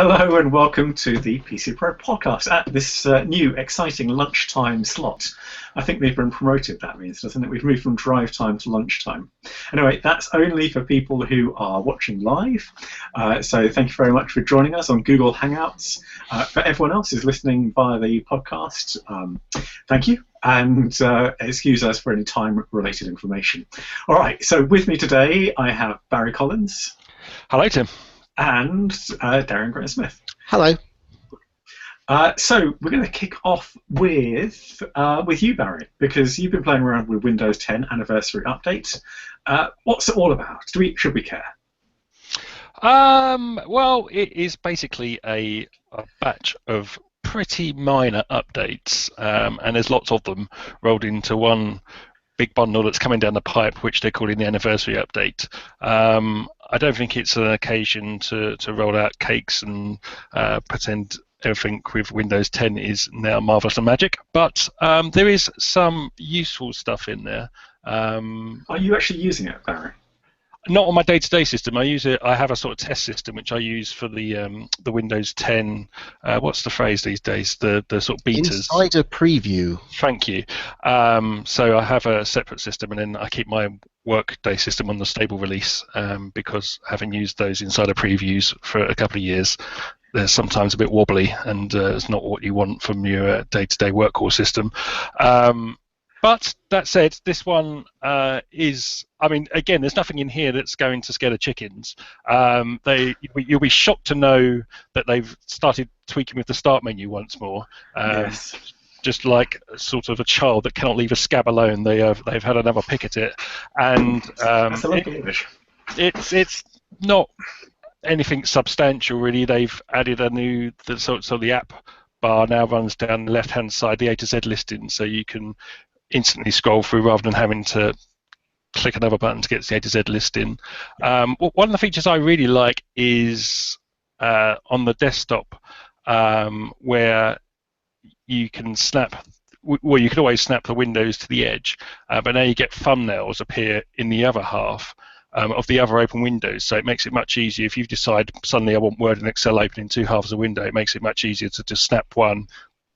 Hello and welcome to the PC Pro podcast at this new exciting lunchtime slot. I think they've been promoted, that means, doesn't it? We've moved from drive time to lunchtime. Anyway, that's only for people who are watching live. So thank you very much for joining us on Google Hangouts. For everyone else who's listening via the podcast, thank you. And excuse us for any time-related information. All right, so with me today I have Barry Collins. Hello, Tim. And Darren Grant-Smith. Hello. So we're going to kick off with you, Barry, because you've been playing around with Windows 10 Anniversary Update. What's it all about? Should we care? Well, it is basically a batch of pretty minor updates, and there's lots of them rolled into one big bundle that's coming down the pipe, which they're calling the Anniversary Update. I don't think it's an occasion to roll out cakes and pretend everything with Windows 10 is now marvelous and magic, but there is some useful stuff in there. Are you actually using it, Barry? Not on my day-to-day system. I have a sort of test system which I use for the Windows 10. What's the phrase these days? The sort of betas. Insider preview. Thank you. So I have a separate system, and then I keep my workday system on the stable release because having used those insider previews for a couple of years, they're sometimes a bit wobbly, and it's not what you want from your day-to-day workhorse system. But that said, this one is, I mean, again, there's nothing in here that's going to scare the chickens. You'll be shocked to know that they've started tweaking with the start menu once more. Yes. Just like sort of a child that cannot leave a scab alone, they've had another pick at it. And that's a lot of English. It's not anything substantial, really. They've added so the app bar now runs down the left-hand side, the A to Z listing, so you can instantly scroll through rather than having to click another button to get to the A to Z listing. One of the features I really like is on the desktop where you can you can always snap the windows to the edge, but now you get thumbnails appear in the other half of the other open windows, so it makes it much easier. If you decide suddenly I want Word and Excel open in two halves of the window, it makes it much easier to just snap one,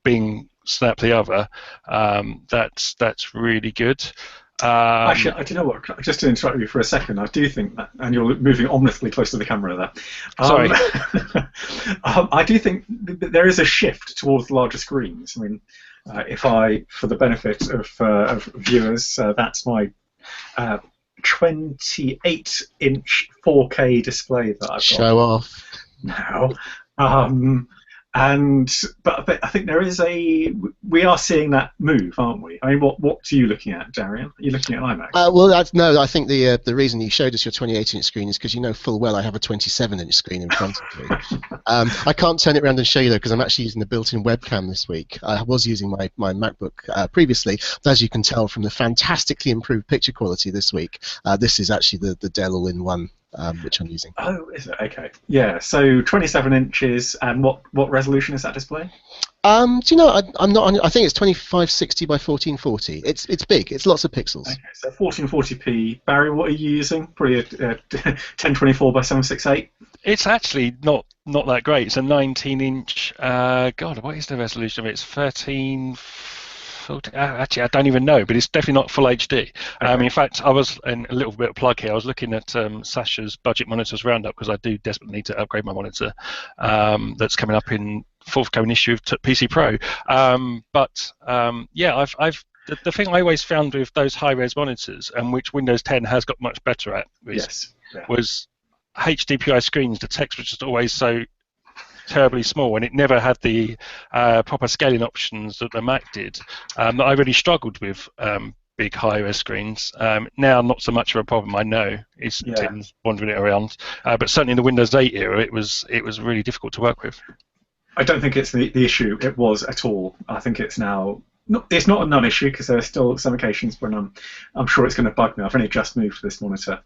Bing, snap the other. That's really good. Actually, do you know what? Just to interrupt you for a second, I do think that, and you're moving ominously close to the camera there. Sorry. I do think that there is a shift towards larger screens. I mean, for the benefit of viewers, that's my 28-inch 4K display that I've got. Show off. Now. But I think we are seeing that move, aren't we? I mean, what are you looking at, Darian? Are you looking at iMac? No, I think the reason you showed us your 28-inch screen is because you know full well I have a 27-inch screen in front of me. I can't turn it around and show you though because I'm actually using the built-in webcam this week. I was using my MacBook previously, but as you can tell from the fantastically improved picture quality this week, this is actually the Dell all-in-one. Which I'm using. Oh, is it? Okay. Yeah. So 27 inches, and what resolution is that display? Do you know? I'm not. I think it's 2560 by 1440. It's big. It's lots of pixels. Okay. So 1440p. Barry, what are you using? Probably a 1024 by 768. It's actually not that great. It's a 19-inch. God, what is the resolution of it? It's 13. Actually, I don't even know, but it's definitely not full HD. Okay. In fact, I was, in a little bit of plug here, I was looking at Sasha's Budget Monitors Roundup because I do desperately need to upgrade my monitor. That's coming up in forthcoming issue of PC Pro. The thing I always found with those high-res monitors, and which Windows 10 has got much better at, was HDPI screens. The text was just always so terribly small, and it never had the proper scaling options that the Mac did. That I really struggled with big high-res screens. Now, not so much of a problem. I know Tim's wandering it around, but certainly in the Windows 8 era, it was really difficult to work with. I don't think it's the issue it was at all. I think it's now. It's not a non-issue because there are still some occasions when I'm sure it's going to bug me. I've only just moved to this monitor,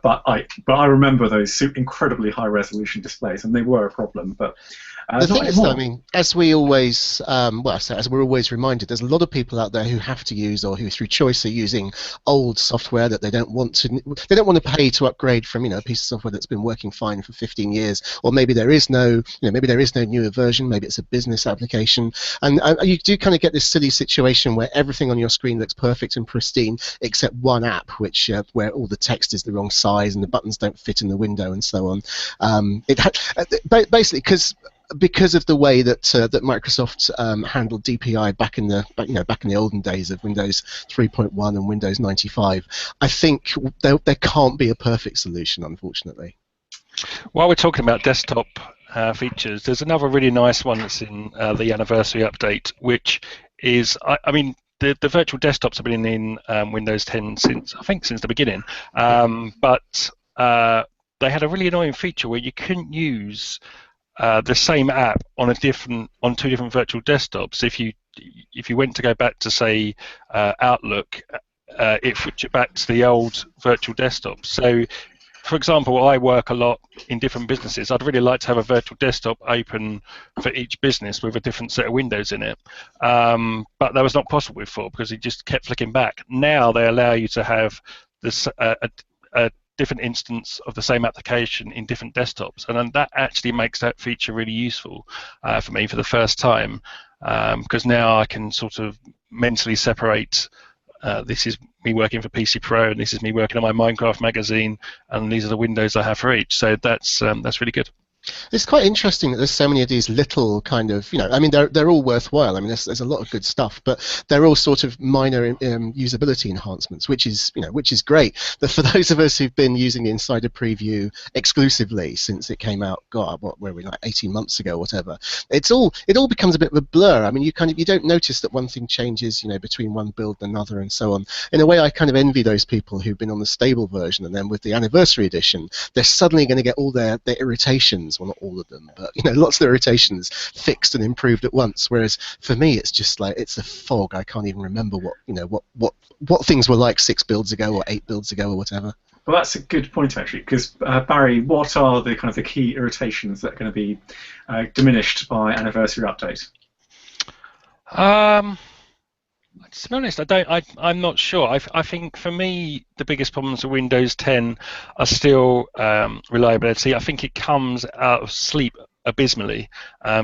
But I remember those incredibly high resolution displays, and they were a problem. But The not thing is, though, I anymore. mean, as we always, as we're always reminded, there's a lot of people out there who have to use, or who through choice are using old software that they don't want to pay to upgrade from, a piece of software that's been working fine for 15 years, or maybe there is no, maybe there is no newer version, maybe it's a business application, and you do kind of get this silly situation where everything on your screen looks perfect and pristine except one app, which where all the text is the wrong size and the buttons don't fit in the window and so on. Basically, because of the way that that Microsoft handled DPI back in the olden days of Windows 3.1 and Windows 95, I think there can't be a perfect solution, unfortunately. While we're talking about desktop features, there's another really nice one that's in the anniversary update, which is, I mean, the virtual desktops have been in Windows 10 since the beginning, but they had a really annoying feature where you couldn't use the same app on two different virtual desktops. If you went to go back to, say, Outlook, it switched it back to the old virtual desktop. So, for example, I work a lot in different businesses. I'd really like to have a virtual desktop open for each business with a different set of windows in it, but that was not possible before because it just kept flicking back. Now they allow you to have this a different instance of the same application in different desktops, and then that actually makes that feature really useful for me for the first time, because now I can sort of mentally separate this is me working for PC Pro and this is me working on my Minecraft magazine, and these are the windows I have for each. So that's really good. It's quite interesting that there's so many of these little kind of, I mean, they're all worthwhile. I mean, there's a lot of good stuff, but they're all sort of minor usability enhancements, which is great. But for those of us who've been using the Insider Preview exclusively since it came out, God, what were we, like 18 months ago, or whatever, it all becomes a bit of a blur. I mean, you don't notice that one thing changes, between one build and another, and so on. In a way, I kind of envy those people who've been on the stable version, and then with the anniversary edition, they're suddenly going to get all their irritations. Well, not all of them, but lots of the irritations fixed and improved at once. Whereas for me, it's just like it's a fog. I can't even remember what things were like 6 builds ago or 8 builds ago or whatever. Well, that's a good point actually, because Barry, what are the kind of the key irritations that are going to be diminished by anniversary update? To be honest, I'm not sure. I think for me, the biggest problems with Windows 10 are still reliability. I think it comes out of sleep abysmally.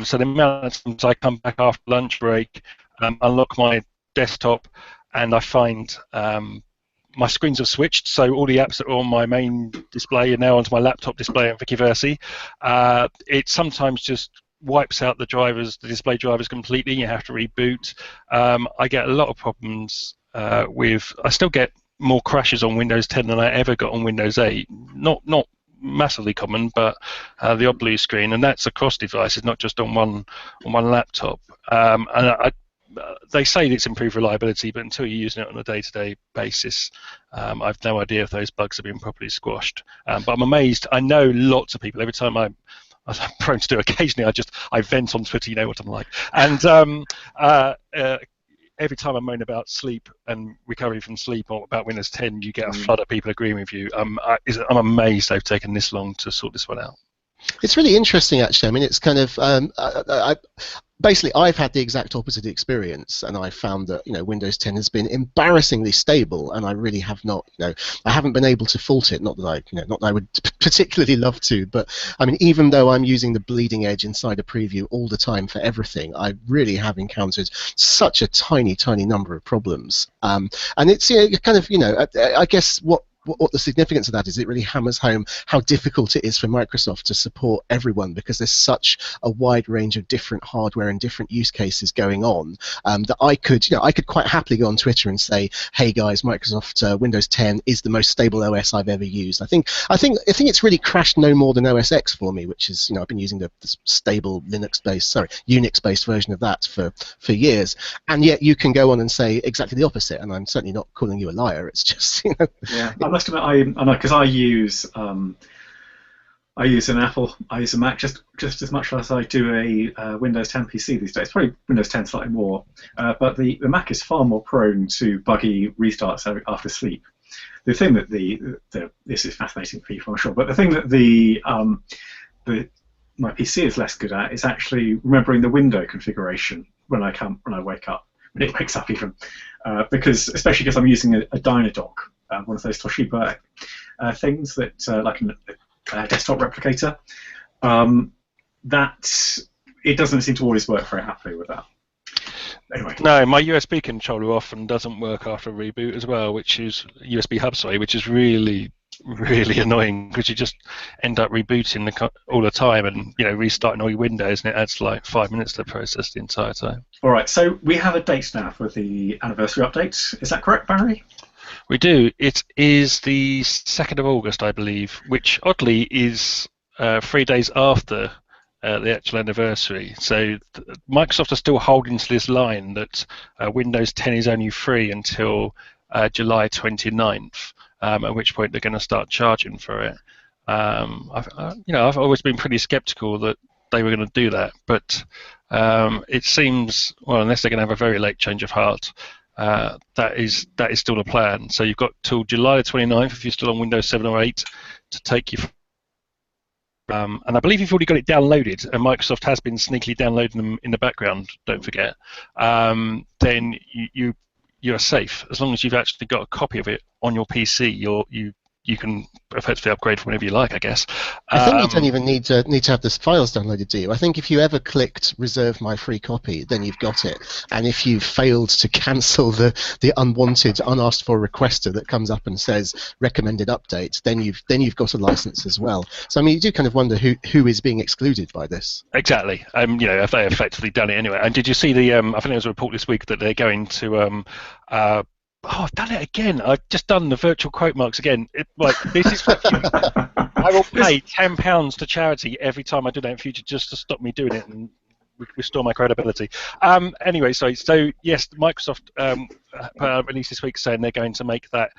So the amount of times I come back after lunch break, unlock my desktop, and I find my screens have switched, so all the apps that are on my main display are now onto my laptop display and vice versa. It sometimes just wipes out the display drivers completely. You have to reboot. I get a lot of problems I still get more crashes on Windows 10 than I ever got on Windows 8. Not massively common, but the odd blue screen, and that's across devices, not just on one laptop. They say it's improved reliability, but until you're using it on a day-to-day basis, I've no idea if those bugs have been properly squashed. But I'm amazed. I know lots of people. Every time I'm prone to do occasionally, I vent on Twitter, you know what I'm like. And every time I moan about sleep and recovery from sleep or about Windows 10, you get a flood of people agreeing with you. I'm amazed they've taken this long to sort this one out. It's really interesting, actually. I mean, it's kind of basically, I've had the exact opposite experience, and I found that Windows 10 has been embarrassingly stable, and I really have not, I haven't been able to fault it. Not that I would particularly love to, but I mean, even though I'm using the bleeding edge Insider Preview all the time for everything, I really have encountered such a tiny number of problems. And it's kind of I guess what the significance of that is, it really hammers home how difficult it is for Microsoft to support everyone, because there's such a wide range of different hardware and different use cases going on, that I could quite happily go on Twitter and say, hey guys, Microsoft Windows 10 is the most stable OS I've ever used. I think it's really crashed no more than OS X for me, which is I've been using the stable Unix-based version of that for years, and yet you can go on and say exactly the opposite, and I'm certainly not calling you a liar. It's just Yeah. I must admit, because I use an Apple, I use a Mac just as much as I do a Windows 10 PC these days. Probably Windows 10 slightly more, but the Mac is far more prone to buggy restarts after sleep. the thing that this is fascinating for people, I'm sure, but the thing that my PC is less good at is actually remembering the window configuration when I wake up, when it wakes up even, because especially because I'm using a Dynadock, one of those Toshiba things that like a desktop replicator. That it doesn't seem to always work very happily with that. Anyway. No, my USB controller often doesn't work after reboot as well, which is USB hub, sorry, which is really annoying because you just end up rebooting all the time and restarting all your windows, and it adds like 5 minutes to process the entire time. All right, so we have a date now for the anniversary update. Is that correct, Barry? We do. It is the 2nd of August, I believe, which oddly is 3 days after the actual anniversary. So Microsoft are still holding to this line that Windows 10 is only free until July 29th, at which point they're going to start charging for it. I've always been pretty skeptical that they were going to do that, but it seems, well, unless they're going to have a very late change of heart, that is still the plan. So you've got till July the 29th if you're still on Windows 7 or 8 to take you. And I believe you've already got it downloaded, and Microsoft has been sneakily downloading them in the background, don't forget, then you're safe. As long as you've actually got a copy of it on your PC, you can effectively upgrade whenever you like, I guess. I think you don't even need to have the files downloaded, do you? I think if you ever clicked reserve my free copy, then you've got it. And if you failed to cancel the unwanted, unasked for requester that comes up and says recommended update, then you've got a license as well. So I mean, you do kind of wonder who is being excluded by this. Exactly. If they effectively done it anyway. And did you see I think there was a report this week that they're going to oh, I've done it again. I've just done the virtual quote marks again. This is I will pay £10 to charity every time I do that in future just to stop me doing it and restore my credibility. Anyway, sorry. So yes, Microsoft put out a release this week saying they're going to make that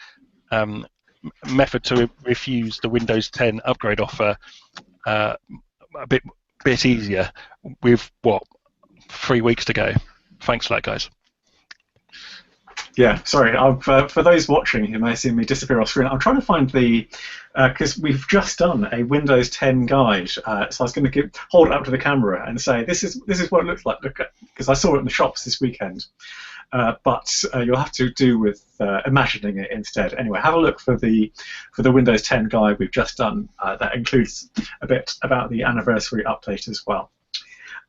method to refuse the Windows 10 upgrade offer a bit easier. With 3 weeks to go. Thanks for that, guys. Yeah, sorry. For those watching who may see me disappear off screen, I'm trying to find because we've just done a Windows 10 guide. So I was going to hold it up to the camera and say this is what it looks like. Because I saw it in the shops this weekend. But you'll have to do with imagining it instead. Anyway, have a look for the Windows 10 guide we've just done. That includes a bit about the anniversary update as well.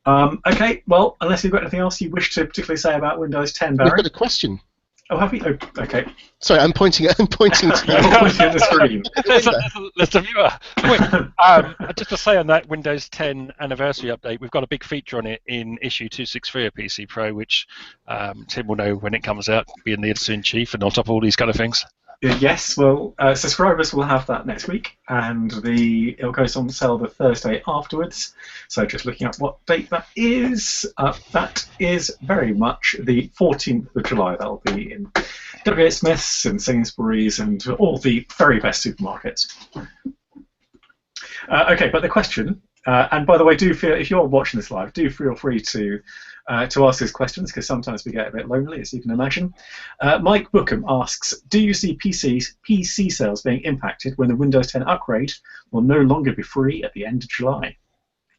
Okay, well, unless you've got anything else you wish to particularly say about Windows 10, Barry. We've got a question. Oh, have we? Oh, okay. Sorry, I'm pointing to you. You're pointing at the screen. That's the viewer. Just to say on that Windows 10 anniversary update, we've got a big feature on it in issue 263 of PC Pro, which Tim will know when it comes out, being the editor-in-chief and on top of all these kind of things. Yes, well, subscribers will have that next week, and it goes on sale the Thursday afterwards. So just looking up what date that is very much the 14th of July. That'll be in W.H. Smith's and Sainsbury's and all the very best supermarkets. Okay, but the question, and by the way, if you're watching this live, do feel free to ask us questions, because sometimes we get a bit lonely, as you can imagine. Mike Bookham asks, do you see PC sales being impacted when the Windows 10 upgrade will no longer be free at the end of July?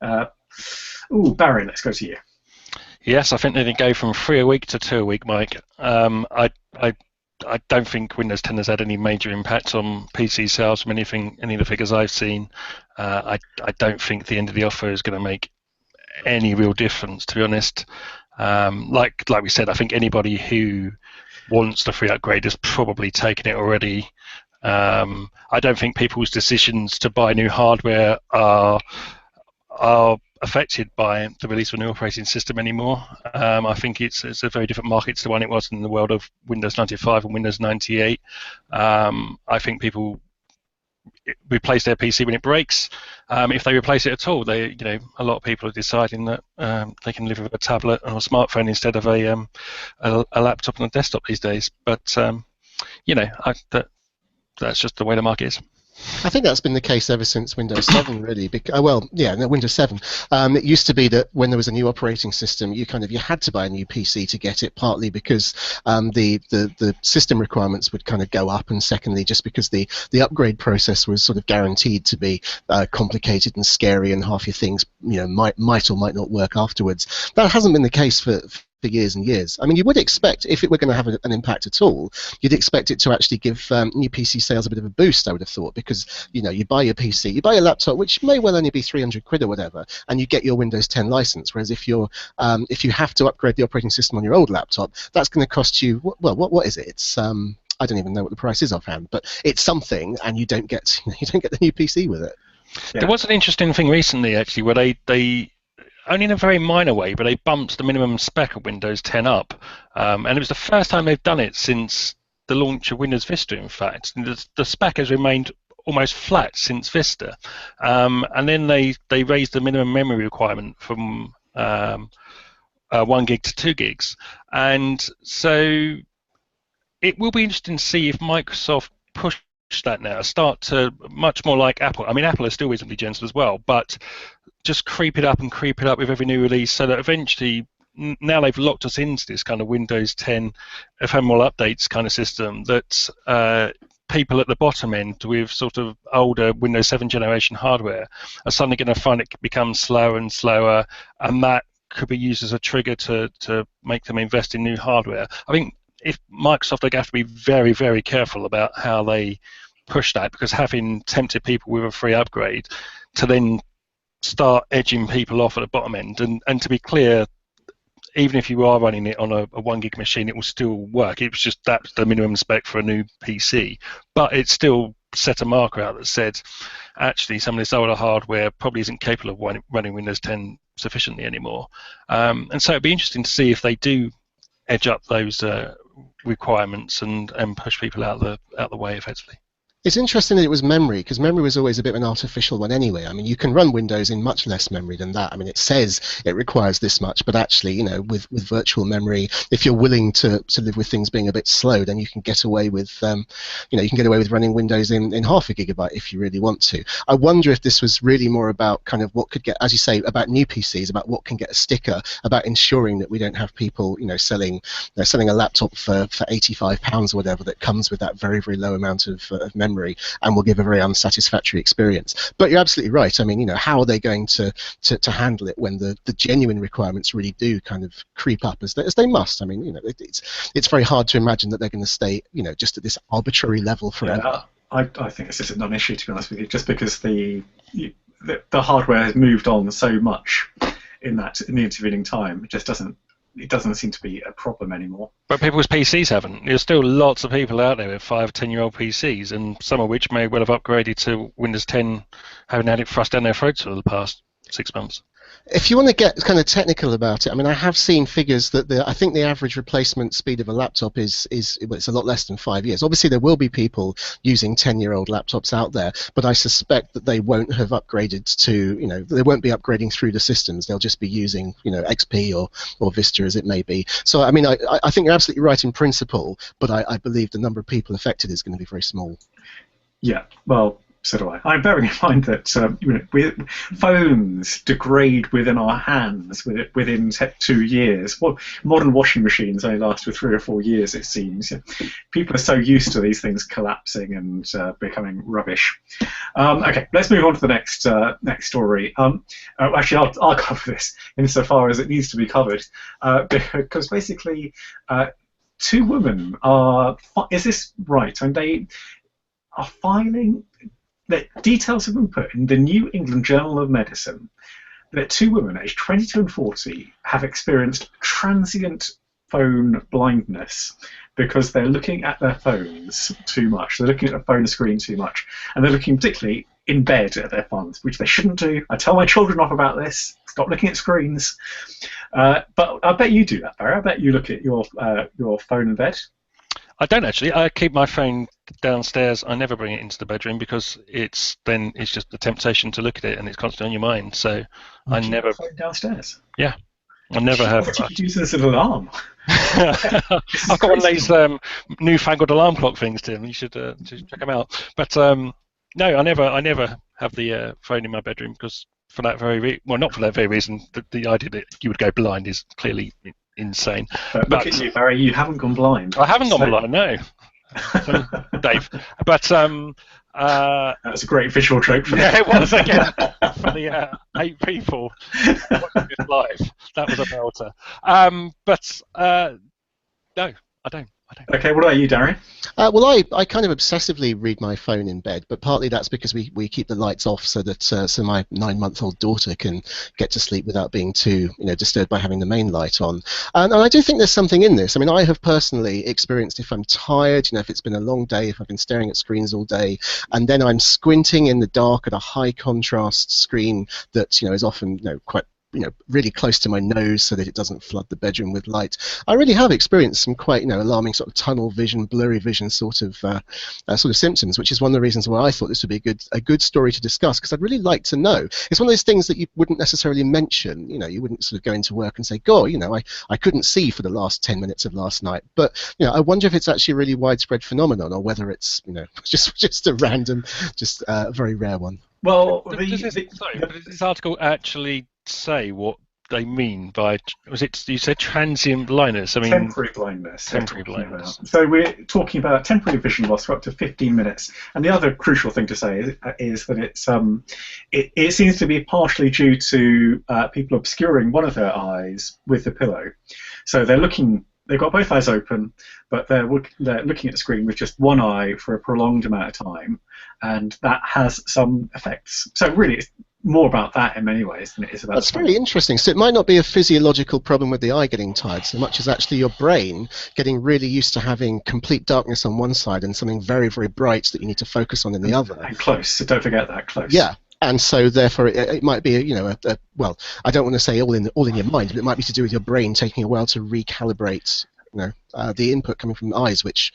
Barry, let's go to you. Yes, I think they're going to go from 3 a week to 2 a week, Mike. I don't think Windows 10 has had any major impact on PC sales from any of the figures I've seen. I don't think the end of the offer is going to make any real difference, to be honest. Like we said, I think anybody who wants the free upgrade has probably taken it already. I don't think people's decisions to buy new hardware are affected by the release of a new operating system anymore. I think it's a very different market to the one it was in the world of Windows 95 and Windows 98. I think people replace their PC when it breaks. If they replace it at all, a lot of people are deciding that they can live with a tablet or a smartphone instead of a laptop and a desktop these days. But that's just the way the market is. I think that's been the case ever since Windows 7, really. Windows 7. It used to be that when there was a new operating system, you had to buy a new PC to get it. Partly because the system requirements would kind of go up, and secondly, just because the upgrade process was sort of guaranteed to be complicated and scary, and half your things might or might not work afterwards. That hasn't been the case for years and years. I mean, you would expect, if it were going to have an impact at all, you'd expect it to actually give new PC sales a bit of a boost, I would have thought, because you buy your PC, you buy a laptop, which may well only be 300 quid or whatever, and you get your Windows 10 license. Whereas if you have to upgrade the operating system on your old laptop, that's going to cost you, what is it? It's I don't even know what the price is offhand, but it's something, and you don't get the new PC with it. Yeah. There was an interesting thing recently, actually, where they only in a very minor way, but they bumped the minimum spec of Windows 10 up. And it was the first time they've done it since the launch of Windows Vista, in fact. The spec has remained almost flat since Vista. And then they raised the minimum memory requirement from 1 gig to 2 gigs. And so it will be interesting to see if Microsoft push that now, start to much more like Apple. I mean, Apple is still reasonably gentle as well, but just creep it up with every new release, so that eventually, now they've locked us into this kind of Windows 10 ephemeral updates kind of system, that people at the bottom end with sort of older Windows 7 generation hardware are suddenly going to find it becomes slower and slower, and that could be used as a trigger to make them invest in new hardware. I think if Microsoft, they're going to have to be very, very careful about how they push that, because having tempted people with a free upgrade to then start edging people off at the bottom end, and to be clear, even if you are running it on a 1 gig machine, it will still work. It was just that's the minimum spec for a new PC, but it still set a marker out that said actually some of this older hardware probably isn't capable of running Windows 10 sufficiently anymore. And so it'd be interesting to see if they do edge up those requirements and push people out the way effectively. It's interesting that it was memory, because memory was always a bit of an artificial one anyway. I mean, you can run Windows in much less memory than that. I mean, it says it requires this much, but actually, with virtual memory, if you're willing to live with things being a bit slow, then you can get away with, running Windows in half a gigabyte if you really want to. I wonder if this was really more about kind of what could get, as you say, about new PCs, about what can get a sticker, about ensuring that we don't have people, selling a laptop for £85 or whatever that comes with that very, very low amount of memory, and will give a very unsatisfactory experience. But you're absolutely right. I mean, how are they going to handle it when the genuine requirements really do kind of creep up as they must? I mean, it's very hard to imagine that they're going to stay, just at this arbitrary level forever. Yeah, I think this is a non-issue, to be honest with you, just because the hardware has moved on so much in the intervening time. It doesn't seem to be a problem anymore. But people's PCs haven't. There's still lots of people out there with 5 or 10-year-old PCs, and some of which may well have upgraded to Windows 10, having had it thrust down their throats for the past 6 months. If you want to get kind of technical about it, I mean, I have seen figures that I think the average replacement speed of a laptop is it's a lot less than 5 years. Obviously, there will be people using 10-year-old laptops out there, but I suspect that they won't have upgraded to, they won't be upgrading through the systems. They'll just be using, XP or Vista as it may be. So, I mean, I think you're absolutely right in principle, but I believe the number of people affected is going to be very small. Yeah, well, so do I. I'm bearing in mind that phones degrade within our hands within 2 years. Well, modern washing machines only last for 3 or 4 years, it seems. People are so used to these things collapsing and becoming rubbish. Okay, let's move on to the next story. Actually, I'll cover this insofar as it needs to be covered, because basically 2 women are. Is this right? And they are filing. The details have been put in the New England Journal of Medicine that 2 women aged 22 and 40 have experienced transient phone blindness because they're looking at their phones too much. They're looking at the phone screen too much, and they're looking particularly in bed at their phones, which they shouldn't do. I tell my children off about this. Stop looking at screens. But I bet you do that, Barry. I bet you look at your phone in bed. I don't actually. I keep my phone downstairs. I never bring it into the bedroom because it's just the temptation to look at it, and it's constantly on your mind. So I never. Phone downstairs. Yeah, I never have. What do you use as an alarm? I've got one of these newfangled alarm clock things, Tim. You should check them out. But No, I never have the phone in my bedroom because for that not for that very reason. The idea that you would go blind is clearly insane. But look at you, Barry. You haven't gone blind. I haven't gone blind, no. Dave. But that's a great visual joke for yeah, it was again for the 8 people watching this live. That was a belter. No, I don't. Okay, what about you, Darren? Well, I kind of obsessively read my phone in bed, but partly that's because we keep the lights off so that so my 9-month-old daughter can get to sleep without being too disturbed by having the main light on. And I do think there's something in this. I mean, I have personally experienced if I'm tired, if it's been a long day, if I've been staring at screens all day, and then I'm squinting in the dark at a high contrast screen that is often quite really close to my nose so that it doesn't flood the bedroom with light. I really have experienced some quite alarming sort of tunnel vision, blurry vision sort of symptoms, which is one of the reasons why I thought this would be a good story to discuss, because I'd really like to know. It's one of those things that you wouldn't necessarily mention. You wouldn't sort of go into work and say, "God, I couldn't see for the last 10 minutes of last night." But I wonder if it's actually a really widespread phenomenon, or whether it's just a random, just very rare one. Well, does this article actually say what they mean by, you said transient blindness? I mean temporary blindness. Temporary blindness. So we're talking about temporary vision loss for up to 15 minutes. And the other crucial thing to say is that it seems to be partially due to people obscuring one of their eyes with the pillow. So they've got both eyes open, but they're looking at the screen with just one eye for a prolonged amount of time, and that has some effects. So really, it's more about that in many ways than it is about. That's very interesting. So it might not be a physiological problem with the eye getting tired so much as actually your brain getting really used to having complete darkness on one side and something very, very bright that you need to focus on in the other. And close, so don't forget that, close. Yeah. And so, therefore, it might be, well, I don't want to say all in your mind, but it might be to do with your brain taking a while to recalibrate, the input coming from the eyes, which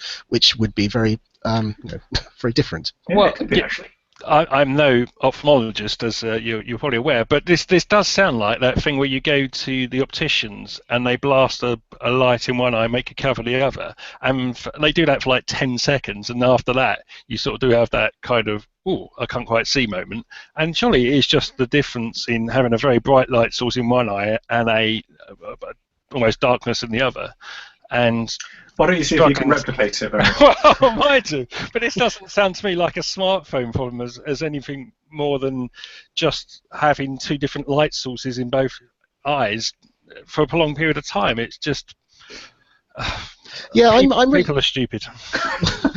would be very, very different. Yeah, well, it could be actually. I'm no ophthalmologist, as you're probably aware, but this does sound like that thing where you go to the opticians and they blast a light in one eye, make a cover the other, and they do that for like 10 seconds, and after that you sort of do have that kind of, oh, I can't quite see moment. And surely it is just the difference in having a very bright light source in one eye and a almost darkness in the other. And why don't you see if you can replicate it? Well, I might do, but this doesn't sound to me like a smartphone problem as anything more than just having two different light sources in both eyes for a prolonged period of time. It's just people are stupid.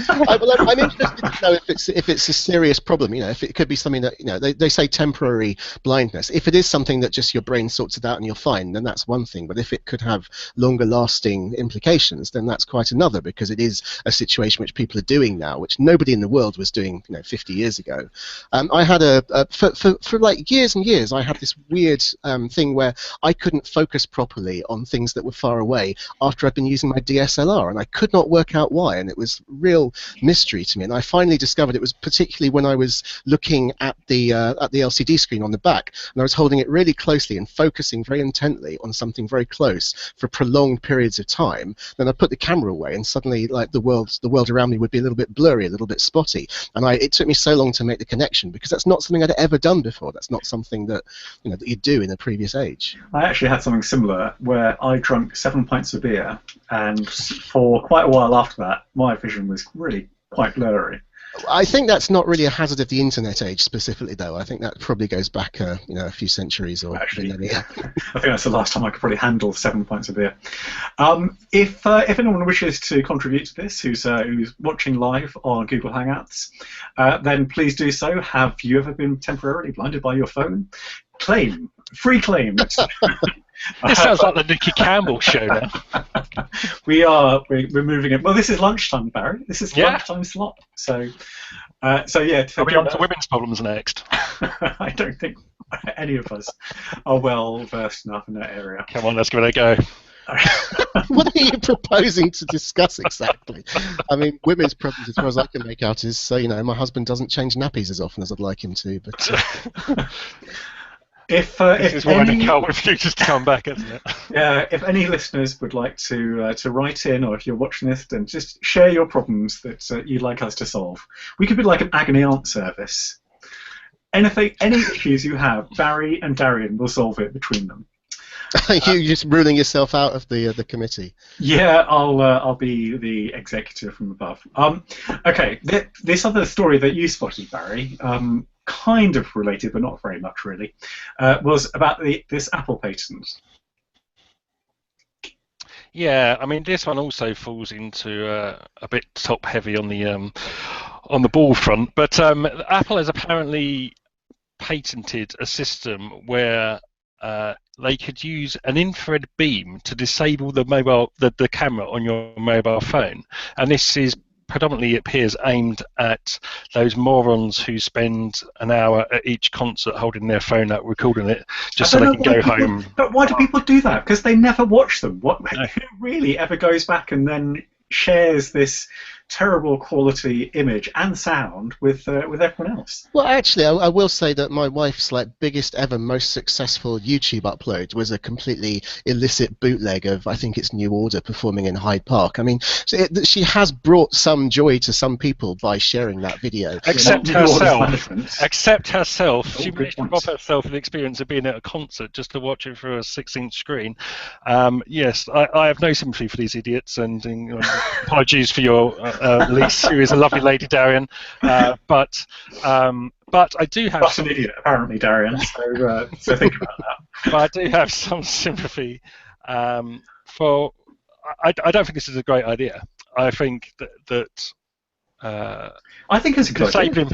I'm interested to know if it's a serious problem. If it could be something that they say temporary blindness. If it is something that just your brain sorts it out and you're fine, then that's one thing. But if it could have longer-lasting implications, then that's quite another, because it is a situation which people are doing now, which nobody in the world was doing 50 years ago. I had for like years and years, I had this weird thing where I couldn't focus properly on things that were far away after I'd been using my DSLR, and I could not work out why, and it was real mystery to me. And I finally discovered it was particularly when I was looking at the LCD screen on the back, and I was holding it really closely and focusing very intently on something very close for prolonged periods of time. Then I put the camera away, and suddenly, like, the world around me would be a little bit blurry, a little bit spotty. And it took me so long to make the connection, because that's not something I'd ever done before. That's not something that that you do in a previous age. I actually had something similar where I drank 7 pints of beer, and for quite a while after that, my vision was really quite blurry. I think that's not really a hazard of the internet age specifically, though. I think that probably goes back a few centuries or millennia. I think that's the last time I could probably handle 7 pints of beer. If anyone wishes to contribute to this, who's watching live on Google Hangouts, then please do so. Have you ever been temporarily blinded by your phone? Free claim. This sounds like the Nicky Campbell show now. We're moving it. Well, this is lunchtime, Barry. This is lunchtime slot. So yeah. Are we on to women's problems next? I don't think any of us are well versed enough in that area. Come on, let's give it a go. What are you proposing to discuss exactly? I mean, women's problems, as far as I can make out, is my husband doesn't change nappies as often as I'd like him to. But This is why we can't wait for futures to come back, isn't it? If any listeners would like to write in, or if you're watching this, then just share your problems that you'd like us to solve. We could be like an agony aunt service. Any issues you have, Barry and Darian will solve it between them. You just ruling yourself out of the committee. Yeah, I'll be the executive from above. Okay, this other story that you spotted, Barry, kind of related, but not very much really, was about this Apple patent. Yeah, I mean this one also falls into a bit top heavy on the ball front, but Apple has apparently patented a system where they could use an infrared beam to disable the camera on your mobile phone, and this is predominantly, it appears, aimed at those morons who spend an hour at each concert holding their phone out, recording it, just so they can go home. But why do people do that? Because they never watch them. Who really ever goes back and then shares this terrible quality image and sound with everyone else? Well, actually, I will say that my wife's biggest ever, most successful YouTube upload was a completely illicit bootleg of, I think it's New Order performing in Hyde Park. I mean, she has brought some joy to some people by sharing that video. Except herself. Oh, She managed to rob herself an experience of being at a concert just to watch it through a 6-inch screen. Yes, I have no sympathy for these idiots, and apologies for your Lise, who is a lovely lady, Darian. But I do have. That's an idiot, apparently, Darian. So think about that. But I do have some sympathy for. I don't think this is a great idea. I think that. I think it's a good idea.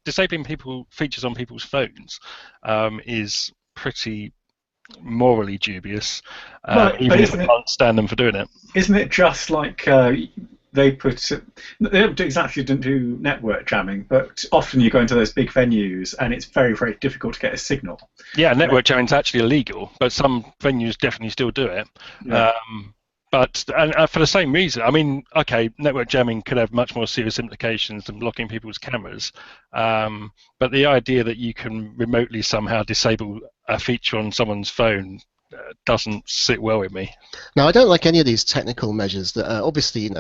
Disabling features on people's phones is pretty morally dubious, even if I can't stand them for doing it. Isn't it just like they don't do network jamming, but often you go into those big venues and it's very, very difficult to get a signal. Yeah, network jamming is actually illegal, but some venues definitely still do it. Yeah. But for the same reason, I mean, okay, network jamming could have much more serious implications than blocking people's cameras. But the idea that you can remotely somehow disable a feature on someone's phone doesn't sit well with me. Now, I don't like any of these technical measures that are obviously,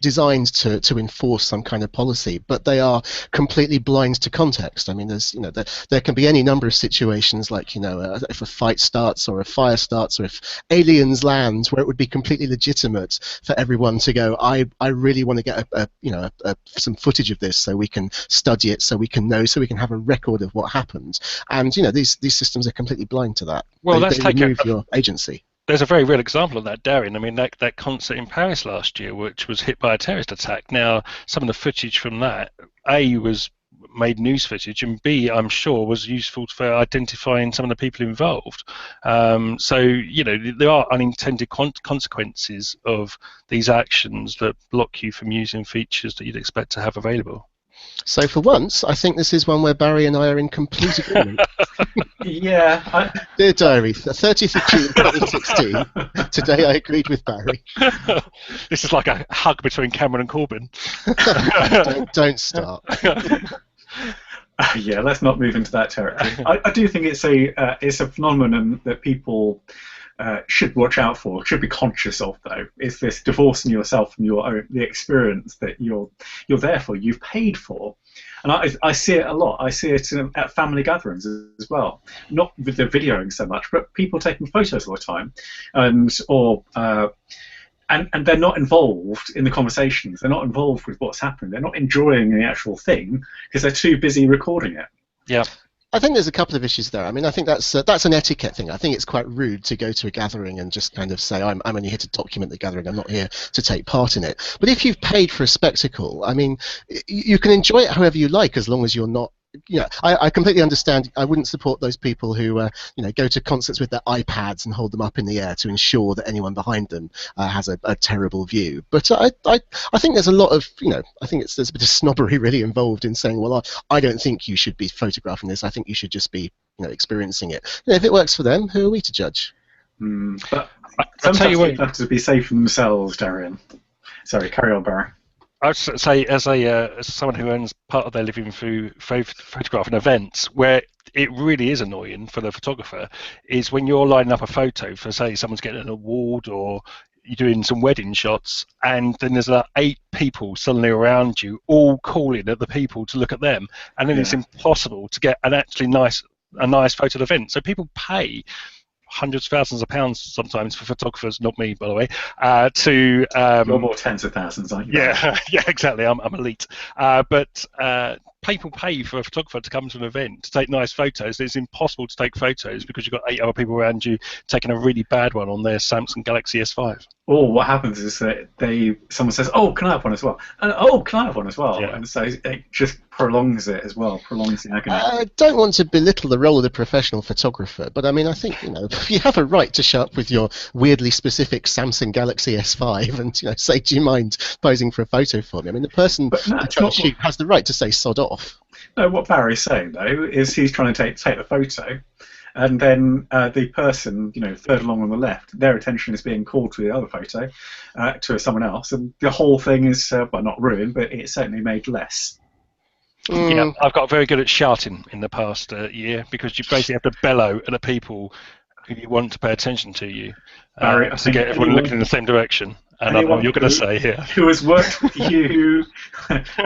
designed to enforce some kind of policy, but they are completely blind to context. I mean, there can be any number of situations, like, if a fight starts or a fire starts or if aliens land, where it would be completely legitimate for everyone to go, I really want to get some footage of this so we can study it, so we can know, so we can have a record of what happened. And these systems are completely blind to that. Well, let's take your agency. There's a very real example of that, Darian. I mean, that concert in Paris last year, which was hit by a terrorist attack. Now, some of the footage from that, A, was made news footage, and B, I'm sure, was useful for identifying some of the people involved. So, there are unintended consequences of these actions that block you from using features that you'd expect to have available. So for once, I think this is one where Barry and I are in complete agreement. Yeah. Dear Diary, 30th of June 2016, today I agreed with Barry. This is like a hug between Cameron and Corbyn. Don't start. Yeah, let's not move into that territory. I do think it's a phenomenon that people should watch out for, should be conscious of, though, is this divorcing yourself from the experience that you're there for, you've paid for. And I see it a lot. I see it at family gatherings as well. Not with the videoing so much, but people taking photos all the time, and they're not involved in the conversations. They're not involved with what's happening. They're not enjoying the actual thing because they're too busy recording it. Yeah. I think there's a couple of issues there. I mean, I think that's an etiquette thing. I think it's quite rude to go to a gathering and just kind of say, I'm only here to document the gathering, I'm not here to take part in it. But if you've paid for a spectacle, I mean, you can enjoy it however you like, as long as you're not. I completely understand. I wouldn't support those people who go to concerts with their iPads and hold them up in the air to ensure that anyone behind them has a terrible view. But I think there's a lot of I think there's a bit of snobbery really involved in saying, well, I don't think you should be photographing this. I think you should just be experiencing it. If it works for them, who are we to judge? But sometimes people have to be safe for themselves, Darian. Sorry, carry on, Barry. I'd say, as someone who earns part of their living through photographing events, where it really is annoying for the photographer is when you're lining up a photo for, say, someone's getting an award or you're doing some wedding shots, and then there's like 8 people suddenly around you, all calling at the people to look at them, and then it's impossible to get a nice photo of the event. So people pay hundreds of thousands of pounds sometimes for photographers, not me, by the way, to you're more tens of thousands, aren't you? Yeah, yeah, exactly. I'm elite, but people pay for a photographer to come to an event to take nice photos. It's impossible to take photos because you've got 8 other people around you taking a really bad one on their Samsung Galaxy S5. Or what happens is that someone says, "Oh, can I have one as well?" And "Oh, can I have one as well?" Yeah. And so it just prolongs it as well, prolongs the agony. I don't want to belittle the role of the professional photographer, but I mean, I think you have a right to show up with your weirdly specific Samsung Galaxy S5 and say, "Do you mind posing for a photo for me?" I mean, the person trying to shoot has the right to say "sod off." No, what Barry's saying though is he's trying to take the photo. And then the person, third along on the left, their attention is being called to the other photo, to someone else, and the whole thing is, well, not ruined, but it's certainly made less. Yeah, I've got very good at shouting in the past year because you basically have to bellow at the people who you want to pay attention to you Barry, to get everyone looking in the same direction. And I know what you're going to say here. Who has worked with you,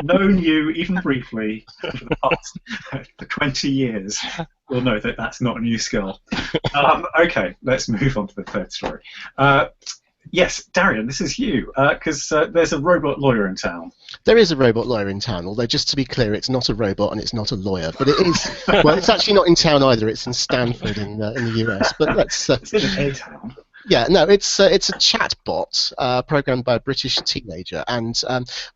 known you even briefly for the past for 20 years, will know that that's not a new skill. Okay, let's move on to the third story. Yes, Darian, this is you, because there's a robot lawyer in town. There is a robot lawyer in town, although just to be clear, it's not a robot and it's not a lawyer. But it is, well, it's actually not in town either. It's in Stanford in the US. But let's. It's in a town. Yeah, no, it's a chat bot programmed by a British teenager, and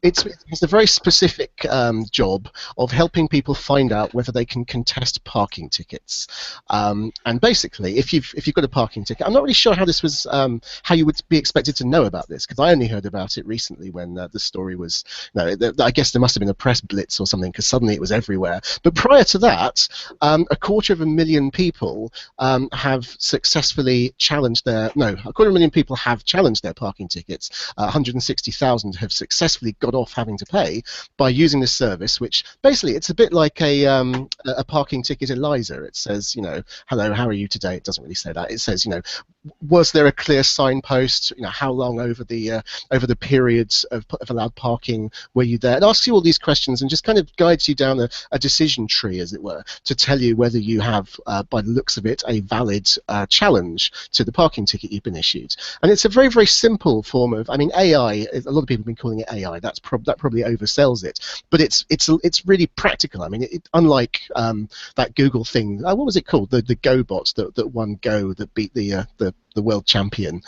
it's a very specific job of helping people find out whether they can contest parking tickets. And basically, if you've got a parking ticket, I'm not really sure how this was, how you would be expected to know about this, because I only heard about it recently when the story was. I guess there must have been a press blitz or something, because suddenly it was everywhere. But prior to that, 250,000 people have successfully challenged their. No, 250,000 people have challenged their parking tickets. 160,000 have successfully got off having to pay by using this service, which basically it's a bit like a parking ticket Eliza. It says, hello, how are you today? It doesn't really say that. It says, was there a clear signpost? How long over the periods of allowed parking were you there? It asks you all these questions and just kind of guides you down a decision tree, as it were, to tell you whether you have, by the looks of it, a valid challenge to the parking ticket you've been issued. And it's a very, very simple form of, AI. A lot of people have been calling it AI. That probably oversells it, but it's really practical. I mean, unlike that Google thing. What was it called? The Go bot that won Go that beat the world champion.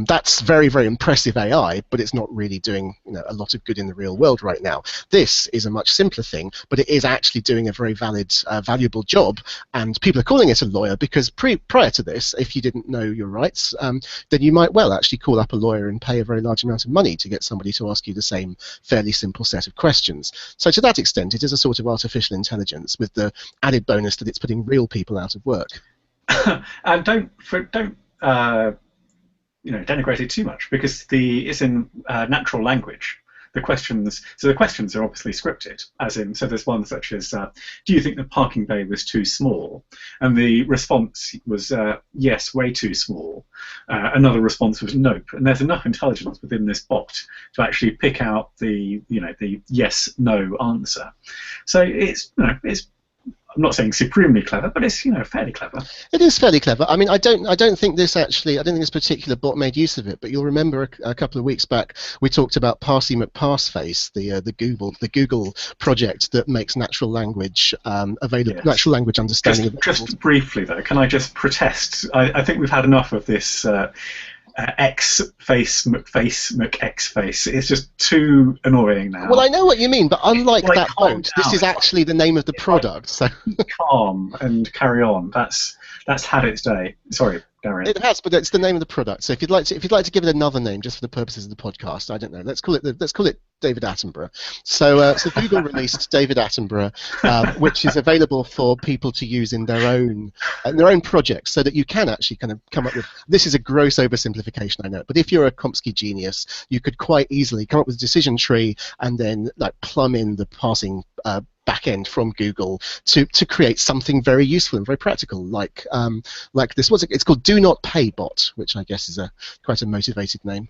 That's very, very impressive AI, but it's not really doing a lot of good in the real world right now. This is a much simpler thing, but it is actually doing a very valuable job, and people are calling it a lawyer because prior to this, if you didn't know your rights, then you might well actually call up a lawyer and pay a very large amount of money to get somebody to ask you the same fairly simple set of questions. So to that extent, it is a sort of artificial intelligence with the added bonus that it's putting real people out of work. And don't denigrate it too much, because it's in natural language. The questions are obviously scripted, as in, so there's one such as, do you think the parking bay was too small? And the response was, yes, way too small. Another response was nope. And there's enough intelligence within this bot to actually pick out the yes/no answer. So it's I'm not saying supremely clever, but it's fairly clever. It is fairly clever. I mean, I don't think this particular bot made use of it. But you'll remember a couple of weeks back we talked about Parsey McParsface, the Google project that makes natural language available, yes. Natural language understanding. Just briefly though, can I just protest? I think we've had enough of this. X-face, McX-face. It's just too annoying now. Well, I know what you mean, but unlike that boat, this is actually the name of the product. So calm and carry on. That's had its day. Sorry. Darian. It has, but it's the name of the product. So if you'd like to give it another name, just for the purposes of the podcast, I don't know. Let's call it David Attenborough. So Google released David Attenborough, which is available for people to use in their own projects, so that you can actually kind of come up with. This is a gross oversimplification, I know, but if you're a Chomsky genius, you could quite easily come up with a decision tree and then like plumb in the parsing backend from Google to create something very useful and very practical, like this. It's called Do Not Pay Bot, which I guess is quite a motivated name.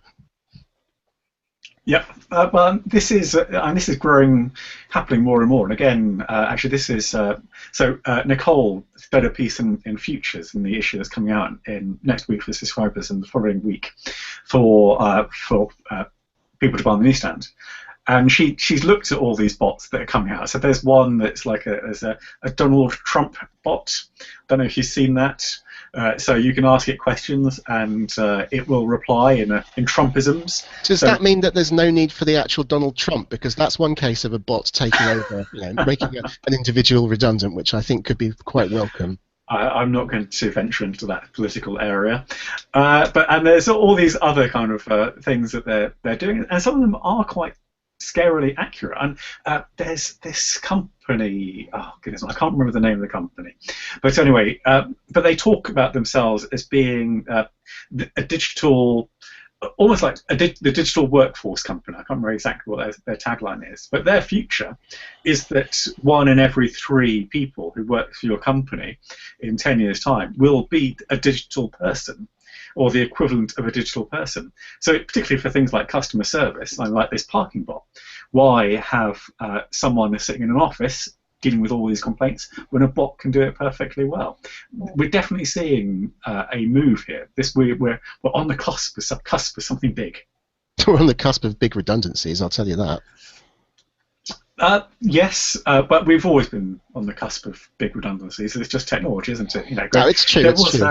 Yeah, well, this is happening more and more. And again, actually, this is Nicole did a piece in Futures in the issue that's coming out in next week for subscribers and the following week for people to buy on the newsstand. And she's looked at all these bots that are coming out. So there's one that's like a Donald Trump bot. Don't know if you've seen that. So you can ask it questions and it will reply in Trumpisms. Does that mean that there's no need for the actual Donald Trump? Because that's one case of a bot taking over, making an individual redundant, which I think could be quite welcome. I'm not going to venture into that political area, and there's all these other kind of things that they're doing, and some of them are quite scarily accurate. And there's this company, oh goodness, I can't remember the name of the company, but anyway, but they talk about themselves as being a digital, almost like the digital workforce company. I can't remember exactly what their tagline is, but their future is that 1 in every 3 people who work for your company in 10 years' time will be a digital person, or the equivalent of a digital person. So particularly for things like customer service, like this parking bot, why have someone sitting in an office dealing with all these complaints when a bot can do it perfectly well? We're definitely seeing a move here. We're on the cusp of something big. We're on the cusp of big redundancies, I'll tell you that. Yes, but we've always been on the cusp of big redundancies. It's just technology, isn't it? No, it's true. There was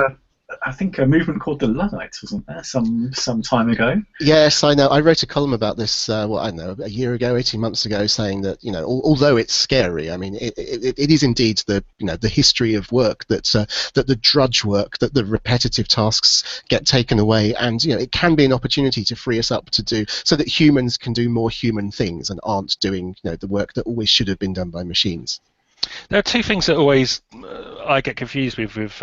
I think a movement called the Luddites, wasn't there, some time ago? Yes, I know. I wrote a column about this, I don't know, a year ago, 18 months ago, saying that, although it's scary, I mean, it is indeed the history of work that the drudge work, that the repetitive tasks get taken away, and it can be an opportunity to free us up to do so that humans can do more human things and aren't doing the work that always should have been done by machines. There are two things that always I get confused with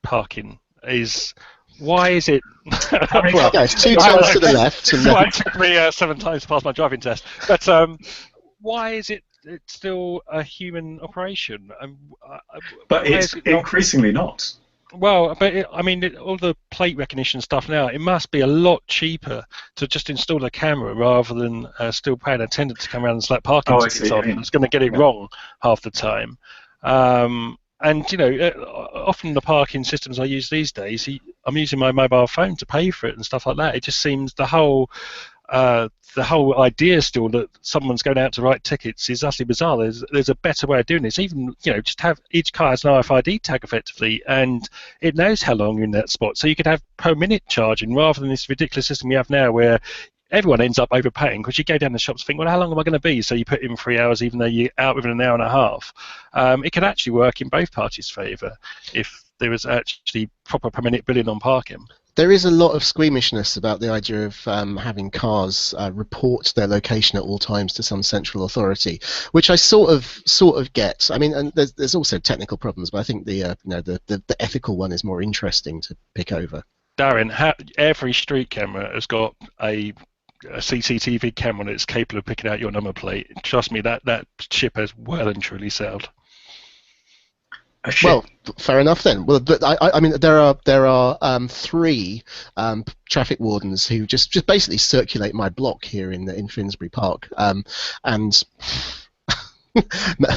parking. Is why is it? Well, it's 2 turns to the left. And it took me 7 times to pass my driving test. But why is it's still a human operation? But it's increasingly not. Well, but all the plate recognition stuff now, it must be a lot cheaper to just install a camera rather than still pay an attendant to come around and slap parking tickets on. It's going to get it wrong half the time. And often the parking systems I use these days, I'm using my mobile phone to pay for it and stuff like that. It just seems the whole idea still that someone's going out to write tickets is utterly bizarre. There's a better way of doing this. Even just have each car has an RFID tag effectively, and it knows how long you're in that spot. So you could have per minute charging rather than this ridiculous system we have now where everyone ends up overpaying because you go down the shops and think, well, how long am I going to be? So you put in 3 hours even though you're out within an hour and a half. It could actually work in both parties' favour if there was actually proper per minute billing on parking. There is a lot of squeamishness about the idea of having cars report their location at all times to some central authority, which I sort of get. I mean, and there's also technical problems, but I think the ethical one is more interesting to pick over. Darren, every street camera has got a CCTV camera that's capable of picking out your number plate. Trust me, that ship has well and truly sailed. Well, fair enough then. Well, but I mean, there are 3 traffic wardens who just basically circulate my block here in Finsbury Park, and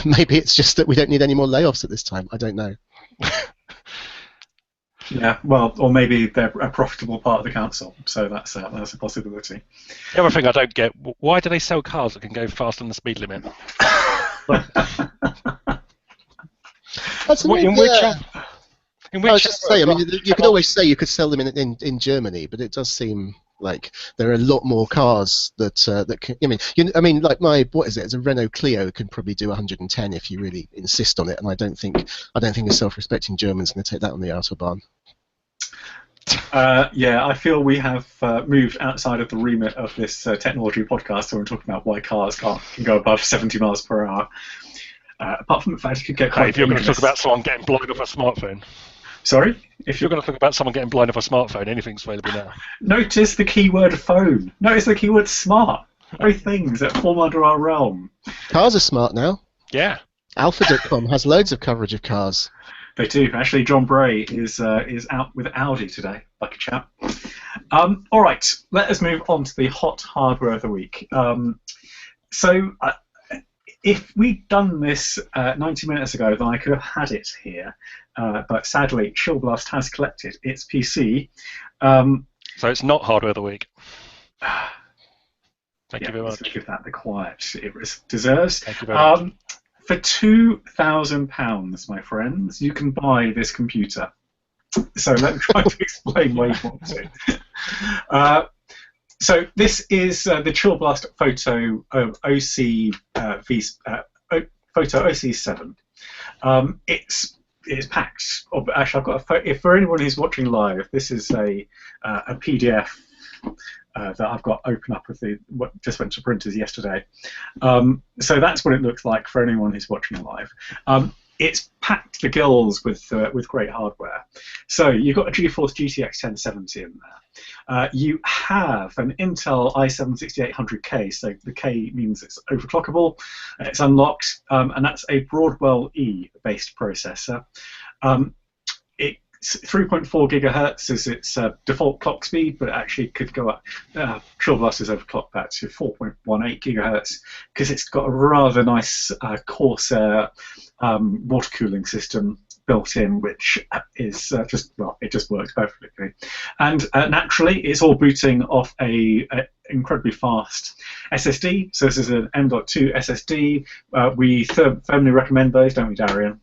maybe it's just that we don't need any more layoffs at this time. I don't know. Yeah, well, or maybe they're a profitable part of the council, so that's a possibility. The other thing I don't get: why do they sell cars that can go faster than the speed limit? That's I was just saying, I mean, you could always say you could sell them in Germany, but it does seem like there are a lot more cars that can. I mean, like what is it? It's a Renault Clio can probably do 110 if you really insist on it, and I don't think a self-respecting German's going to take that on the autobahn. Yeah, I feel we have moved outside of the remit of this technology podcast, so we're talking about why cars can go above 70 miles per hour. Apart from the fact it could get quite if you're going to dangerous. talk about someone getting blind off a smartphone, Sorry? if you're going to talk about someone getting blind off a smartphone, anything's available now. Notice the keyword phone. Notice the keyword smart. Both things that fall under our realm. Cars are smart now. Yeah. Alpha.com has loads of coverage of cars. They do. Actually, John Bray is out with Audi today. Lucky chap. All right, let us move on to the hot hardware of the week. If we'd done this 90 minutes ago, then I could have had it here. But sadly, Shieldblast has collected its PC. So it's not hardware of the week. Thank you very much. Let's give that the quiet it deserves. Thank you very much. For £2,000, my friends, you can buy this computer. So let me try to explain why you want to. So this is the Chillblast Photo Photo OC7. It's packed. Actually, I've got a photo. If for anyone who's watching live, this is a PDF that I've got open up with what just went to printers yesterday. So that's what it looks like for anyone who's watching live. It's packed the gills with great hardware. So you've got a GeForce GTX 1070 in there. You have an Intel i7-6800K, so the K means it's overclockable, it's unlocked, and that's a Broadwell E based processor. It's 3.4 gigahertz is its default clock speed, but it actually could go up. Shieldblast has overclocked that to 4.18 gigahertz because it's got a rather nice Corsair water cooling system built in, which is it just works perfectly. And naturally, it's all booting off a incredibly fast SSD. So this is an M.2 SSD. We firmly recommend those, don't we, Darian?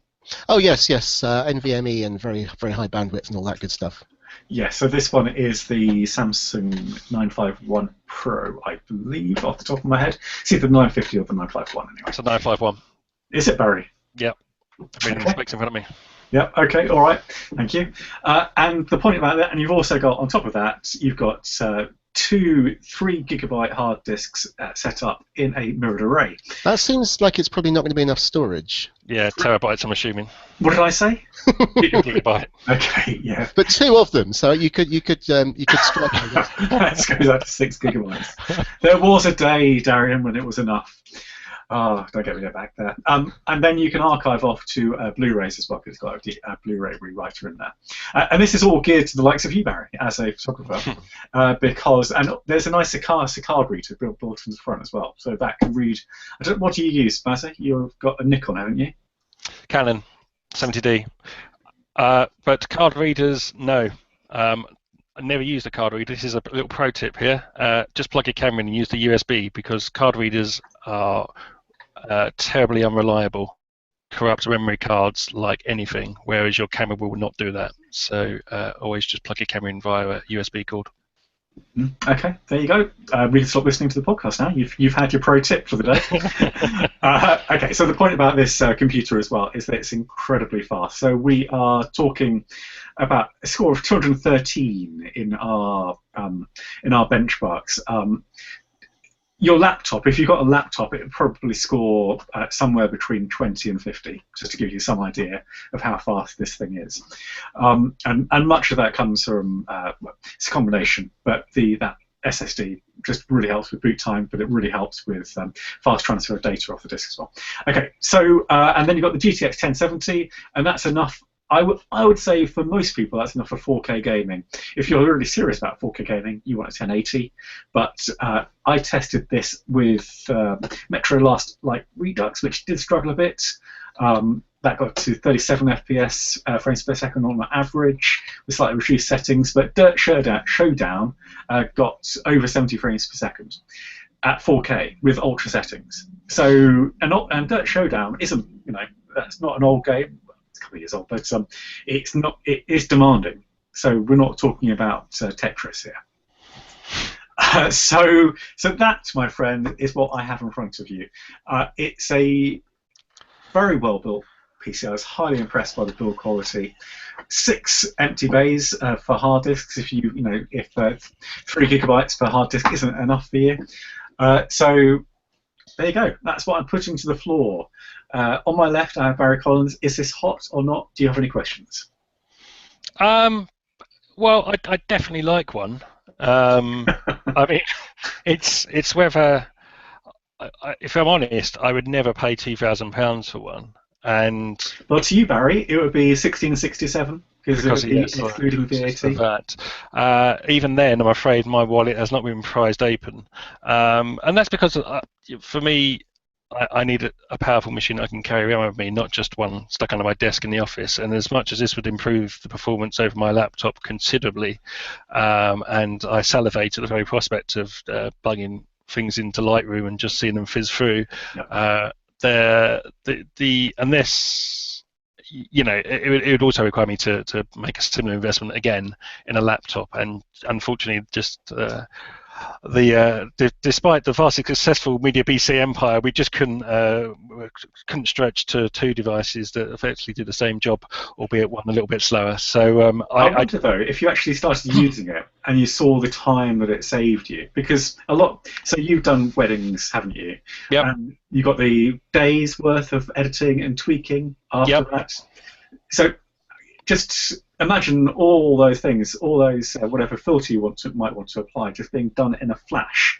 Oh yes, NVMe and very very high bandwidth and all that good stuff. Yeah, so this one is the Samsung 951 Pro, I believe, off the top of my head. It's either the 950 or the 951 anyway. It's a 951. Is it, Barry? Yep. I'm reading the specs in front of me. Yep, okay, all right, thank you. And the point about that, and you've also got, on top of that, you've got two 3 gigabyte hard disks set up in a mirrored array. That seems like it's probably not going to be enough storage. Yeah, terabytes, I'm assuming. What did I say? Gigabyte. Okay, yeah. But two of them, so you could strike. That goes up to 6 gigabytes. There was a day, Darian, when it was enough. Oh, don't get me back there. And then you can archive off to Blu-rays as well, because it's got a Blu-ray rewriter in there. And this is all geared to the likes of you, Barry, as a photographer, because there's a nice card reader built in the front as well, so that can read. What do you use, Bazzy? You've got a Nikon, haven't you? Canon 70D. But card readers, no. I never used a card reader. This is a little pro tip here. Just plug your camera in and use the USB, because card readers are terribly unreliable, corrupt memory cards like anything, whereas your camera will not do that. So always just plug your camera in via a USB cord. Okay, there you go. We can stop listening to the podcast now. You've had your pro tip for the day. Okay, so the point about this computer as well is that it's incredibly fast. So we are talking about a score of 213 in our benchmarks. Your laptop, if you've got a laptop, it would probably score somewhere between 20 and 50, just to give you some idea of how fast this thing is. And much of that comes from, it's a combination, but that SSD just really helps with boot time, but it really helps with fast transfer of data off the disk as well. Okay, so, and then you've got the GTX 1070, and that's enough. I would say for most people that's enough for 4K gaming. If you're really serious about 4K gaming, you want a 1080. But I tested this with Metro Last Light Redux, which did struggle a bit. That got to 37 FPS frames per second on average, with slightly reduced settings. But Dirt Showdown got over 70 frames per second at 4K with ultra settings. So and Dirt Showdown isn't, that's not an old game. A couple of years old, but it's not. It is demanding. So we're not talking about Tetris here. So that, my friend, is what I have in front of you. It's a very well built PC. I was highly impressed by the build quality. 6 empty bays for hard disks. If 3 gigabytes per hard disk isn't enough for you. So there you go. That's what I'm putting to the floor. On my left, I have Barry Collins. Is this hot or not? Do you have any questions? Well, I definitely like one. I mean, it's whether, if I'm honest, I would never pay £2,000 for one. And well, to you, Barry, it would be 1667 because it would be excluding VAT. Even then, I'm afraid my wallet has not been prized open, and that's because for me, I need a powerful machine I can carry around with me, not just one stuck under my desk in the office. And as much as this would improve the performance over my laptop considerably, and I salivate at the very prospect of plugging things into Lightroom and just seeing them fizz through. Yep. Unless it would also require me to make a similar investment again in a laptop, and unfortunately, just despite the vastly successful Media PC empire, we just couldn't stretch to 2 devices that effectively do the same job, albeit one a little bit slower. So I wonder though if you actually started using it and you saw the time that it saved you, because so you've done weddings, haven't you? Yep. And you got the days worth of editing and tweaking after that. So just imagine all those things, all those whatever filter you might want to apply, just being done in a flash,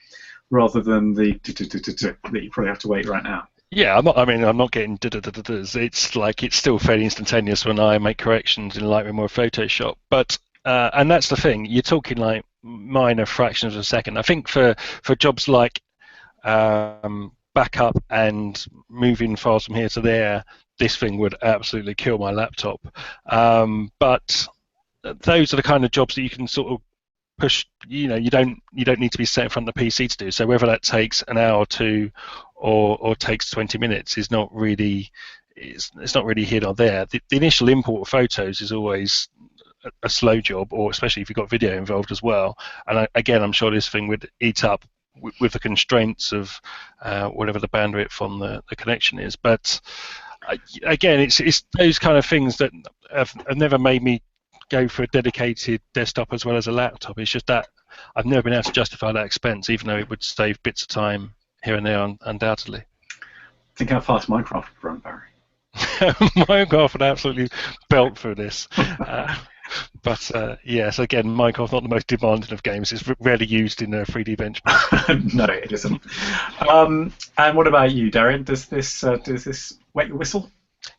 rather than the that you probably have to wait right now. Yeah, I'm not getting it's still fairly instantaneous when I make corrections in Lightroom or Photoshop. But and that's the thing, you're talking like minor fractions of a second. I think for jobs like backup and moving files from here to there, this thing would absolutely kill my laptop. But those are the kind of jobs that you can sort of push. You don't need to be sat in front of the PC to do. So whether that takes an hour or 2 or takes 20 minutes is not really it's not really here or there. The initial import of photos is always a slow job, or especially if you've got video involved as well. And again, I'm sure this thing would eat up with the constraints of whatever the bandwidth on the connection is. But again, it's those kind of things that have never made me go for a dedicated desktop as well as a laptop. It's just that I've never been able to justify that expense, even though it would save bits of time here and there, undoubtedly. Think how fast Minecraft would run, Barry. Minecraft would absolutely belt through this. But yes, again, Minecraft's not the most demanding of games. It's rarely used in a 3D benchmark. No, it isn't. And what about you, Darren? Does this wet your whistle?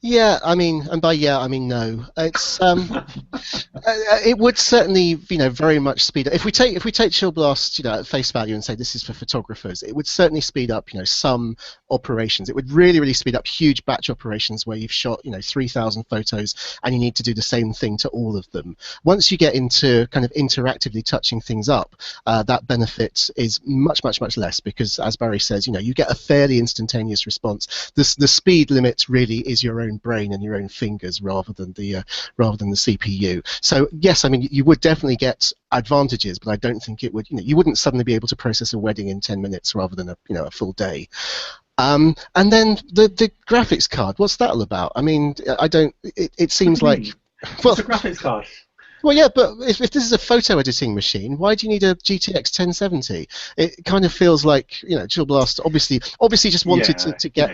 Yeah, I mean, and by I mean no. It's it would certainly, very much speed up. If we take Chill Blast, at face value and say this is for photographers, it would certainly speed up, some operations. It would really, really speed up huge batch operations where you've shot, 3,000 photos and you need to do the same thing to all of them. Once you get into kind of interactively touching things up, that benefit is much, much, much less because, as Barry says, you get a fairly instantaneous response. The speed limit really is your own brain and your own fingers rather than the CPU. So yes, I mean you would definitely get advantages, but I don't think it would. You wouldn't suddenly be able to process a wedding in 10 minutes rather than a full day. And then the graphics card. What's that all about? I mean, I don't. It seems like. Well, it's a graphics card. Well, yeah, but if this is a photo editing machine, why do you need a GTX 1070? It kind of feels like Chill Blast obviously just wanted to get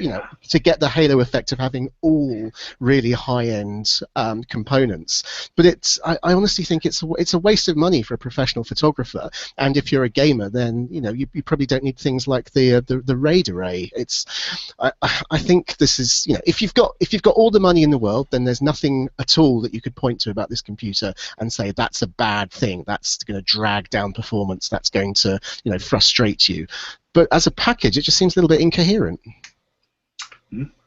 to get the halo effect of having all really high-end components. But I honestly think it's a waste of money for a professional photographer. And if you're a gamer, then you probably don't need things like the RAID array. I think this is if you've got all the money in the world, then there's nothing at all that you could point to about this computer and say that's a bad thing, that's going to drag down performance, that's going to frustrate you. But as a package, it just seems a little bit incoherent.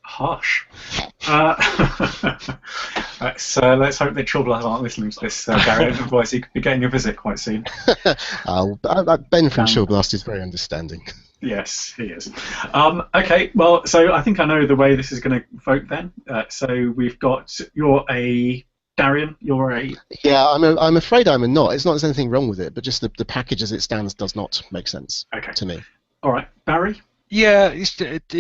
Harsh. Let's hope that Chill Blast aren't listening to this, Barry, otherwise he could be getting a visit quite soon. Ben from Chill Blast is very understanding. Yes, he is. Okay, well, so I think I know the way this is going to vote then. So we've got Darian, you're a... Yeah, I'm afraid I'm a not. It's not there's anything wrong with it, but just the package as it stands does not make sense to me. All right, Barry? Yeah, it's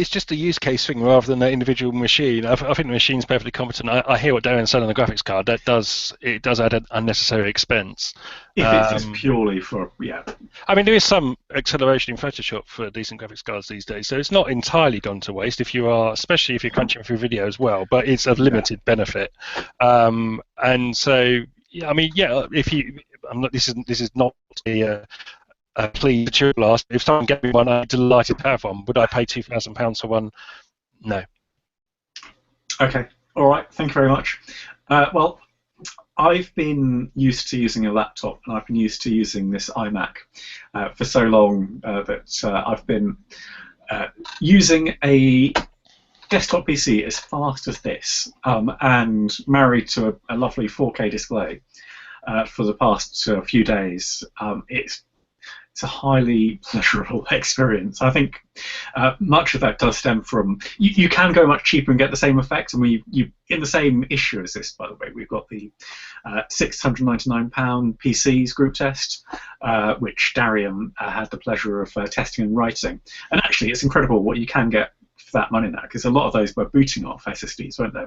just a use case thing rather than an individual machine. I think the machine's perfectly competent. I hear what Darren's saying on the graphics card. It does add an unnecessary expense. If it's just purely for, yeah. I mean, there is some acceleration in Photoshop for decent graphics cards these days, so it's not entirely gone to waste if you are, especially if you're crunching through video as well. But it's of limited benefit, and so yeah, I mean, yeah, if you, I'm not. This is not a plea to blast. If someone gave me one, I'm delighted to have one. Would I pay £2,000 for one? No. Okay. All right. Thank you very much. Well, I've been used to using a laptop, and I've been used to using this iMac for so long that I've been using a desktop PC as fast as this, and married to a lovely 4K display for the past few days. It's a highly pleasurable experience. I think much of that does stem from you can go much cheaper and get the same effect. And you in the same issue as this, by the way, we've got the £699 PCs group test, which Darian had the pleasure of testing and writing. And actually, it's incredible what you can get for that money now, because a lot of those were booting off SSDs, weren't they?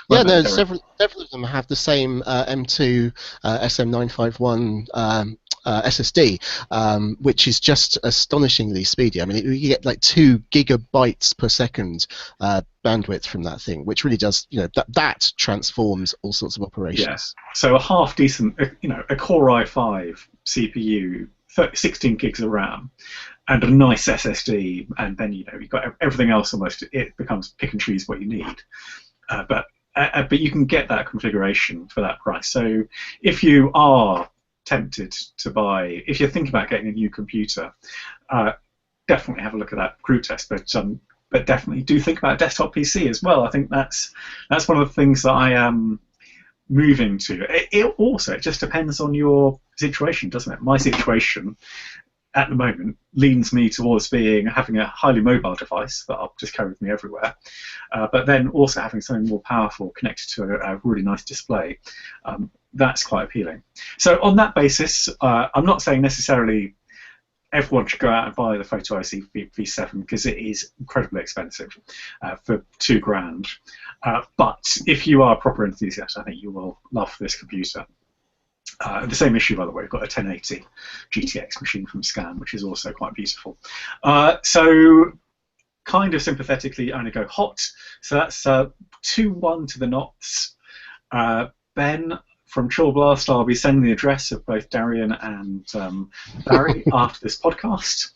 Yeah, no, several of them have the same M2 SM951 SSD, which is just astonishingly speedy. I mean, you get like 2 gigabytes per second bandwidth from that thing, which really does, that transforms all sorts of operations. Yes. So a half decent, a Core i5 CPU, 16 gigs of RAM, and a nice SSD, and then you've got everything else almost. It becomes pick and choose what you need, but you can get that configuration for that price. So if you are tempted to buy, if you're thinking about getting a new computer, definitely have a look at that group test. But definitely do think about a desktop PC as well. I think that's one of the things that I am moving to. It just depends on your situation, doesn't it? My situation at the moment leans me towards having a highly mobile device that I'll just carry with me everywhere, but then also having something more powerful connected to a really nice display. That's quite appealing. So on that basis, I'm not saying necessarily everyone should go out and buy the Photo IC V7 because it is incredibly expensive for £2,000. But if you are a proper enthusiast, I think you will love this computer. The same issue, by the way, we've got a 1080 GTX machine from Scan, which is also quite beautiful. So kind of sympathetically, only go hot. So that's 2-1 to the knots. Ben from Chill Blast, I'll be sending the address of both Darian and Barry after this podcast.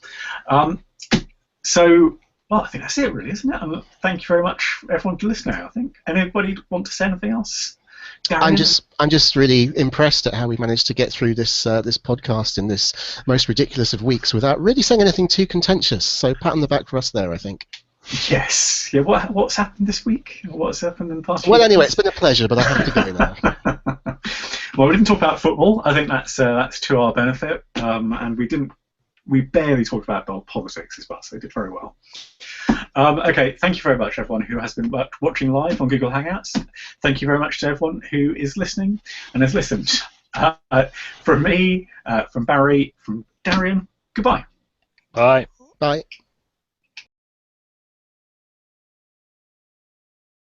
So, well, I think that's it, really, isn't it? Thank you very much, everyone, for listening. I think. Anybody want to say anything else? Darian? I'm just really impressed at how we managed to get through this this podcast in this most ridiculous of weeks without really saying anything too contentious. So pat on the back for us there, I think. Yes. Yeah. What's happened this week? What's happened in the past? Well, anyway, it's been a pleasure, but I have to go now. Well, we didn't talk about football. I think that's to our benefit, and we barely talked about politics as well, so we did very well. Okay, thank you very much, everyone who has been watching live on Google Hangouts. Thank you very much to everyone who is listening and has listened. From me, from Barry, from Darian, goodbye. Bye. Bye.